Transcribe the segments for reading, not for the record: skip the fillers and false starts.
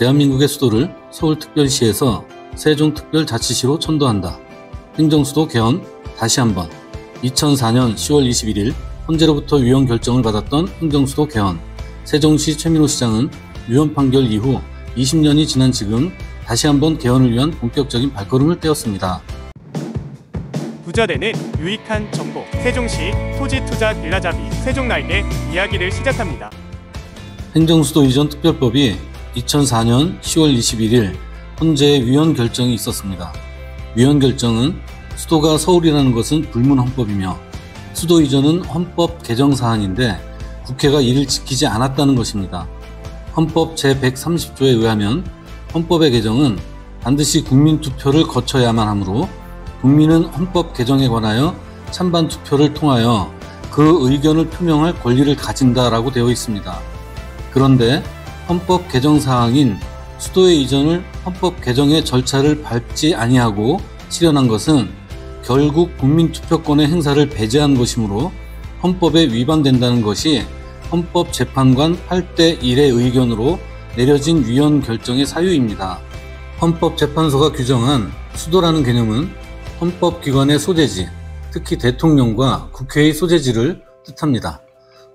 대한민국의 수도를 서울특별시에서 세종특별자치시로 천도한다. 행정수도 개헌 다시 한번. 2004년 10월 21일 헌재로부터 위헌 결정을 받았던 행정수도 개헌. 세종시 최민호 시장은 위헌 판결 이후 20년이 지난 지금 다시 한번 개헌을 위한 본격적인 발걸음을 떼었습니다. 부자되는 유익한 정보, 세종시 토지투자 빌라잡이 세종나이의 이야기를 시작합니다. 행정수도 이전 특별법이 2004년 10월 21일 헌재에 위헌 결정이 있었습니다. 위헌 결정은 수도가 서울이라는 것은 불문헌법이며 수도 이전은 헌법 개정 사안인데 국회가 이를 지키지 않았다는 것입니다. 헌법 제130조에 의하면 헌법의 개정은 반드시 국민투표를 거쳐야만 하므로 국민은 헌법 개정에 관하여 찬반 투표를 통하여 그 의견을 표명할 권리를 가진다라고 되어 있습니다. 그런데 헌법 개정 사항인 수도의 이전을 헌법 개정의 절차를 밟지 아니하고 실현한 것은 결국 국민투표권의 행사를 배제한 것이므로 헌법에 위반된다는 것이 헌법재판관 8대1의 의견으로 내려진 위헌 결정의 사유입니다. 헌법재판소가 규정한 수도라는 개념은 헌법기관의 소재지, 특히 대통령과 국회의 소재지를 뜻합니다.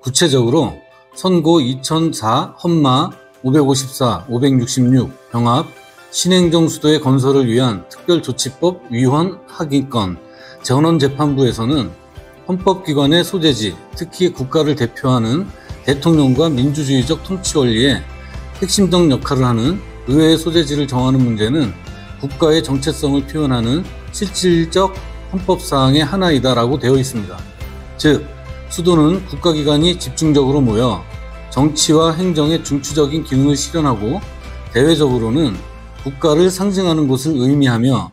구체적으로 선고 2004 헌마 554, 566 병합 신행정수도의 건설을 위한 특별조치법 위헌 확인건 전원재판부에서는 헌법기관의 소재지, 특히 국가를 대표하는 대통령과 민주주의적 통치원리에 핵심적 역할을 하는 의회의 소재지를 정하는 문제는 국가의 정체성을 표현하는 실질적 헌법사항의 하나이다라고 되어 있습니다. 즉, 수도는 국가기관이 집중적으로 모여 정치와 행정의 중추적인 기능을 실현하고 대외적으로는 국가를 상징하는 것을 의미하며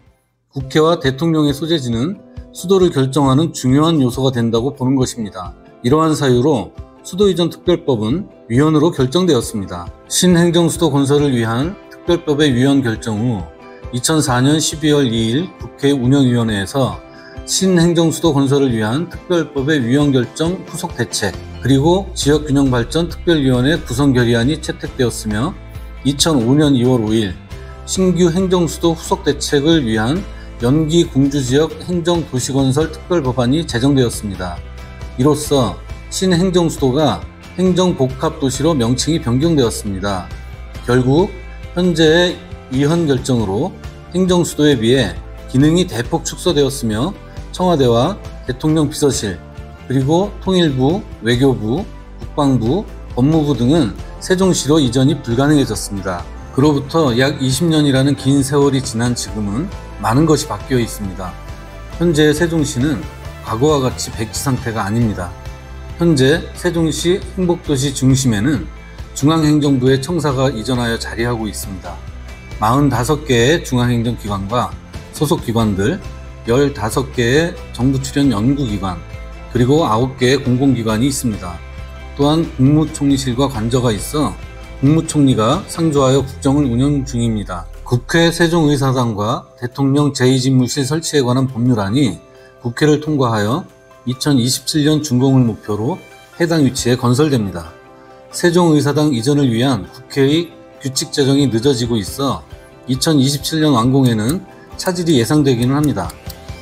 국회와 대통령의 소재지는 수도를 결정하는 중요한 요소가 된다고 보는 것입니다. 이러한 사유로 수도 이전 특별법은 위헌으로 결정되었습니다. 신행정수도 건설을 위한 특별법의 위헌 결정 후 2004년 12월 2일 국회 운영위원회에서 신행정수도 건설을 위한 특별법의 위헌 결정 후속 대책 그리고 지역균형발전 특별위원회 구성 결의안이 채택되었으며 2005년 2월 5일 신규 행정수도 후속 대책을 위한 연기 공주지역 행정도시건설 특별법안이 제정되었습니다. 이로써 신행정수도가 행정복합도시로 명칭이 변경되었습니다. 결국 현재의 위헌 결정으로 행정수도에 비해 기능이 대폭 축소되었으며 청와대와 대통령 비서실, 그리고 통일부, 외교부, 국방부, 법무부 등은 세종시로 이전이 불가능해졌습니다. 그로부터 약 20년이라는 긴 세월이 지난 지금은 많은 것이 바뀌어 있습니다. 현재 세종시는 과거와 같이 백지 상태가 아닙니다. 현재 세종시 행복도시 중심에는 중앙행정부의 청사가 이전하여 자리하고 있습니다. 45개의 중앙행정기관과 소속기관들, 15개의 정부 출연 연구기관, 그리고 9개의 공공기관이 있습니다. 또한 국무총리실과 관저가 있어 국무총리가 상주하여 국정을 운영 중입니다. 국회 세종의사당과 대통령 제2집무실 설치에 관한 법률안이 국회를 통과하여 2027년 준공을 목표로 해당 위치에 건설됩니다. 세종의사당 이전을 위한 국회의 규칙 제정이 늦어지고 있어 2027년 완공에는 차질이 예상되기는 합니다.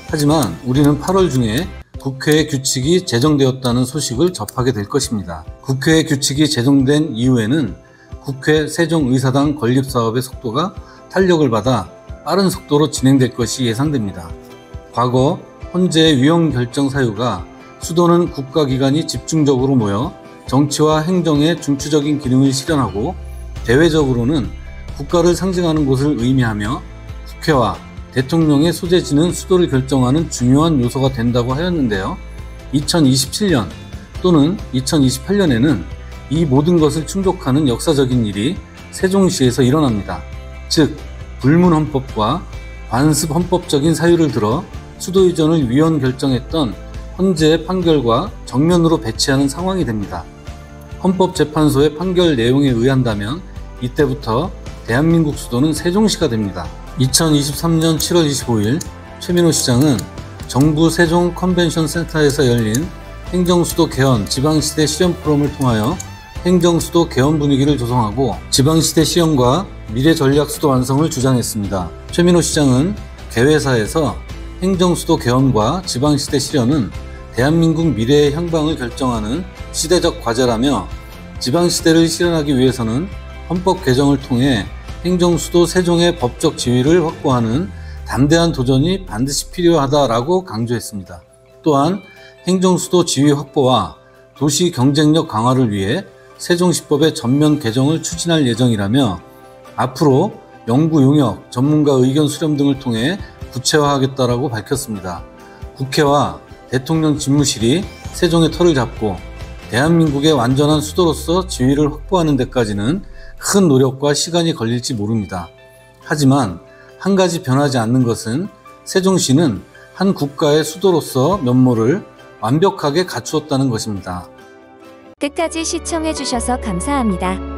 하지만 우리는 8월 중에 국회의 규칙이 제정되었다는 소식을 접하게 될 것입니다. 국회의 규칙이 제정된 이후에는 국회 세종의사당 건립사업의 속도가 탄력을 받아 빠른 속도로 진행될 것이 예상됩니다. 과거 헌재의 위헌 결정 사유가 수도는 국가기관이 집중적으로 모여 정치와 행정의 중추적인 기능을 실현하고 대외적으로는 국가를 상징하는 것을 의미하며 국회와 대통령의 소재지는 수도를 결정하는 중요한 요소가 된다고 하였는데요. 2027년 또는 2028년에는 이 모든 것을 충족하는 역사적인 일이 세종시에서 일어납니다. 즉, 불문헌법과 관습헌법적인 사유를 들어 수도 이전을 위헌 결정했던 헌재의 판결과 정면으로 배치하는 상황이 됩니다. 헌법재판소의 판결 내용에 의한다면 이때부터 대한민국 수도는 세종시가 됩니다. 2023년 7월 25일 최민호 시장은 정부 세종 컨벤션 센터에서 열린 행정수도 개헌 지방시대 실현 포럼을 통하여 행정수도 개헌 분위기를 조성하고 지방시대 시행과 미래 전략 수도 완성을 주장했습니다. 최민호 시장은 개회사에서 행정수도 개헌과 지방시대 실현은 대한민국 미래의 향방을 결정하는 시대적 과제라며 지방시대를 실현하기 위해서는 헌법 개정을 통해 행정수도 세종의 법적 지위를 확보하는 담대한 도전이 반드시 필요하다라고 강조했습니다. 또한 행정수도 지위 확보와 도시 경쟁력 강화를 위해 세종시법의 전면 개정을 추진할 예정이라며 앞으로 연구 용역, 전문가 의견 수렴 등을 통해 구체화하겠다라고 밝혔습니다. 국회와 대통령 집무실이 세종의 털을 잡고 대한민국의 완전한 수도로서 지위를 확보하는 데까지는 큰 노력과 시간이 걸릴지 모릅니다. 하지만 한 가지 변하지 않는 것은 세종시는 한 국가의 수도로서 면모를 완벽하게 갖추었다는 것입니다. 끝까지 시청해주셔서 감사합니다.